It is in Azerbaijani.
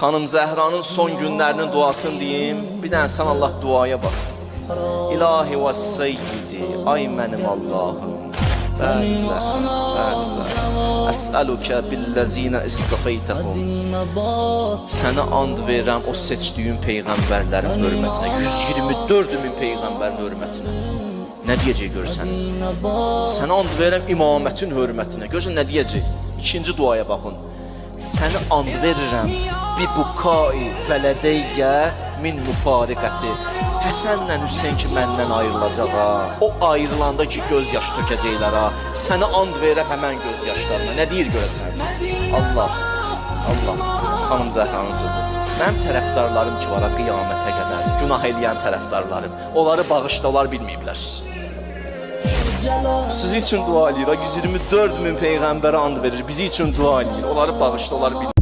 Xanım Zəhranın son günlərinin duasını deyim. Bir dənə sən Allah duaya bax. İlahi və seyyidi, ay mənim Allahım. Bəli Zəhra, bəli. Əsəlükə billəzinə istəfeytəhum. Sənə and verirəm o seçdiyin peyğəmbərlərin hörmətinə, 124 min peyğəmbərin hörmətinə. Nə deyəcək görsən? Sənə and verirəm imamətin hörmətinə. Görsən nə deyəcək? İkinci duaya baxın. Səni and verirəm bi bukai vələdeyyə min müfariqəti. Həsənlə Hüseyin ki məndən ayrılacaq ha. O ayrılanda ki göz yaş tökəcəklər ha. Səni and verirəm həmən göz yaşlarına. Nə deyir görəsən? Allah, Allah. Xanım Zəhranın sözü. Mənim tərəfdarlarım ki var ha qiyamətə qədər. Günah eləyən tərəfdarlarım. Onları bağışla, onlar bilməyiblər. Sizi üçün dua eləyir. 124 min peyğəmbərə and verir. Bizi üçün dua eləyir. Onları bağışla, onlar bilmir.